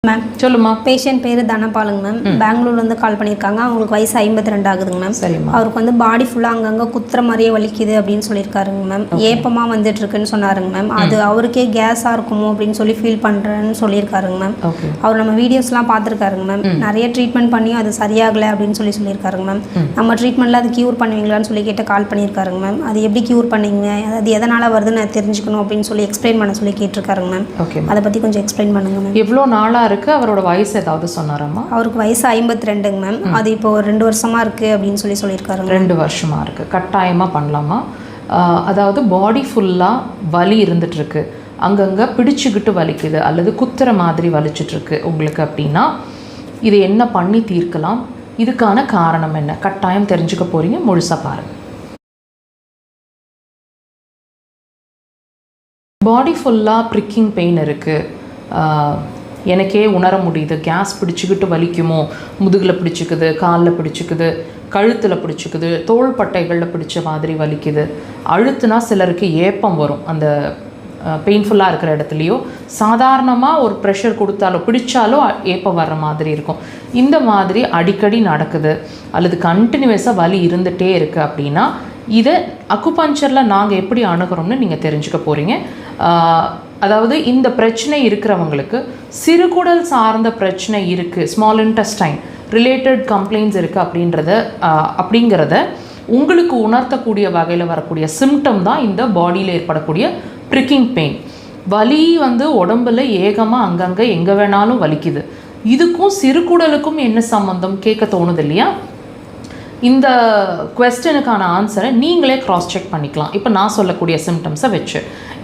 Ma'am சொல்லுமா. Patient பேர் தனபாலுங்க ma'am. பெங்களூர்லேருந்து கால் பண்ணியிருக்காங்க. அவங்களுக்கு வயசு 52 ஆகுதுங்க மேம். சரிம்மா. அவருக்கு வந்து பாடி ஃபுல்லாக அங்கங்கே குத்துற மாதிரியே வலிக்குது அப்படின்னு சொல்லியிருக்காருங்க மேம். ஏப்பமாக வந்துட்டு இருக்குன்னு சொன்னாருங்க மேம். அது அவருக்கே கேஸாக இருக்குமோ அப்படின்னு சொல்லி ஃபீல் பண்ணுறேன்னு சொல்லியிருக்காருங்க மேம். அவர் நம்ம வீடியோஸ்லாம் பார்த்துருக்காருங்க மேம். நிறைய ட்ரீட்மெண்ட் பண்ணியும் அது சரியாகலை அப்படின்னு சொல்லியிருக்காருங்க மேம். நம்ம ட்ரீட்மெண்ட்டில் அது க்யூர் பண்ணுவீங்களான்னு சொல்லி கேட்டு கால் பண்ணியிருக்காருங்க மேம். அது எப்படி க்யூர் பண்ணீங்க, அது எதனால் வருதுன்னு நான் தெரிஞ்சுக்கணும் அப்படின்னு சொல்லி எக்ஸ்பிளைன் பண்ண சொல்லி கேட்டிருக்காருங்க மேம். அதை பற்றி கொஞ்சம் எக்ஸ்பிளைன் பண்ணுங்க மேம். எவ்வளோ நாளாக இருக்குது, அவரோட வயசு ஏதாவது சொன்னாராம்மா? அவருக்கு வயசு 52ங்க மேம். அது இப்போ 2 வருஷமாக இருக்குது அப்படின்னு சொல்லியிருக்காருங்க. 2 வருஷமாக இருக்குது. கட்டாயமாக பண்ணலாமா? அதாவது பாடி ஃபுல்லாக வலி இருந்துகிட்ருக்கு, அங்கங்கே பிடிச்சிக்கிட்டு வலிக்குது அல்லது குத்துற மாதிரி வலிச்சிட்ருக்கு உங்களுக்கு அப்படின்னா இது என்ன பண்ணி தீர்க்கலாம், இதுக்கான காரணம் என்ன, கட்டாயம் தெரிஞ்சுக்க போகிறீங்க. முழுசாக பாருங்கள். பாடி ஃபுல்லாக ப்ரிக்கிங் பெயின் இருக்குது, எனக்கே உணர முடியுது, கேஸ் பிடிச்சிக்கிட்டு வலிக்குமோ, முதுகில் பிடிச்சிக்குது, காலில் பிடிச்சிக்குது, கழுத்தில் பிடிச்சிக்குது, தோள்பட்டைகளில் பிடிச்ச மாதிரி வலிக்குது, அழுத்துனா சிலருக்கு ஏப்பம் வரும் அந்த பெயின்ஃபுல்லாக இருக்கிற இடத்துலையோ, சாதாரணமாக ஒரு ப்ரெஷர் கொடுத்தாலோ பிடிச்சாலோ ஏப்பம் வர்ற மாதிரி இருக்கும். இந்த மாதிரி அடிக்கடி நடக்குது அல்லது கண்டினியூஸாக வலி இருந்துகிட்டே இருக்குது அப்படின்னா இதை அக்குபஞ்சரில் நாங்கள் எப்படி அணுகிறோம்னு நீங்கள் தெரிஞ்சுக்க போகிறீங்க. அதாவது இந்த பிரச்சனை இருக்கிறவங்களுக்கு சிறுகுடல் சார்ந்த பிரச்சனை இருக்குது, ஸ்மால் இன்டெஸ்டைன் ரிலேட்டட் கம்ப்ளைண்ட்ஸ் இருக்குது அப்படிங்கிறத உங்களுக்கு உணர்த்தக்கூடிய வகையில் வரக்கூடிய சிம்டம் தான் இந்த பாடியில் ஏற்படக்கூடிய ப்ரிக்கிங் பெயின். வலி வந்து உடம்புல ஏகமாக அங்கங்கே எங்கே வேணாலும் வலிக்குது. இதுக்கும் சிறுகுடலுக்கும் என்ன சம்மந்தம் கேட்க தோணுது இல்லையா? இந்த குவெஸ்டனுக்கான ஆன்சரை நீங்களே க்ராஸ் செக் பண்ணிக்கலாம். இப்போ நான் சொல்லக்கூடிய சிம்டம்ஸை வச்சு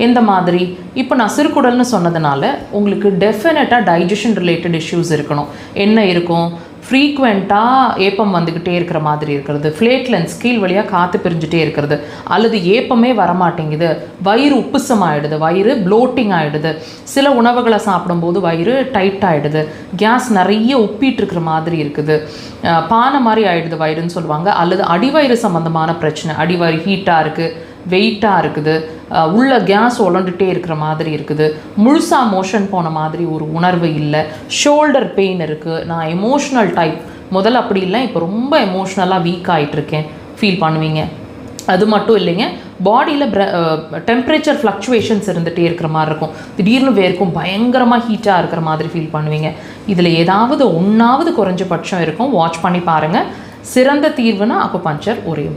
எந்த மாதிரி, இப்போ நான் சிறுகுடல்னு சொன்னதுனால உங்களுக்கு டெஃபினட்டாக டைஜஷன் ரிலேட்டட் இஷ்யூஸ் இருக்கணும். என்ன இருக்கும்? ஃப்ரீக்வெண்ட்டாக ஏப்பம் வந்துக்கிட்டே இருக்கிற மாதிரி இருக்கிறது, ஃப்ளேட்லென்ஸ் கீழ் வழியாக காற்று பிரிஞ்சுட்டே இருக்கிறது, அல்லது ஏப்பமே வரமாட்டேங்குது, வயிறு உப்புசம் ஆகிடுது, வயிறு ப்ளோட்டிங் ஆகிடுது, சில உணவுகளை சாப்பிடும்போது வயிறு டைட் ஆகிடுது, கேஸ் நிறைய உப்பிட்டு இருக்கிற மாதிரி இருக்குது, பானை மாதிரி ஆகிடுது வயிறுன்னு சொல்லுவாங்க, அல்லது அடிவயிறு சம்மந்தமான பிரச்சனை, அடிவயிறு ஹீட்டாக இருக்குது, வெயிட்டாக இருக்குது, உள்ள கேஸ் உலண்டுட்டே இருக்கிற மாதிரி இருக்குது, முழுசாக மோஷன் போன மாதிரி ஒரு உணர்வு இல்லை, ஷோல்டர் பெயின் இருக்குது, நான் எமோஷ்னல் டைப், முதல்ல அப்படி இல்லை இப்போ ரொம்ப எமோஷ்னலாக வீக் ஆகிட்டுருக்கேன் ஃபீல் பண்ணுவீங்க. அது மட்டும் இல்லைங்க, பாடியில் டெம்பரேச்சர் ஃப்ளக்சுவேஷன்ஸ் இருந்துகிட்டே இருக்கிற மாதிரி இருக்கும், திடீர்னு வேர்க்கும், பயங்கரமாக ஹீட்டாக இருக்கிற மாதிரி ஃபீல் பண்ணுவீங்க. இதில் ஏதாவது ஒன்றாவது குறைஞ்சபட்சம் இருக்கும். வாட்ச் பண்ணி பாருங்கள். சிறந்த தீர்வுனா அக்குபஞ்சர் ஒரே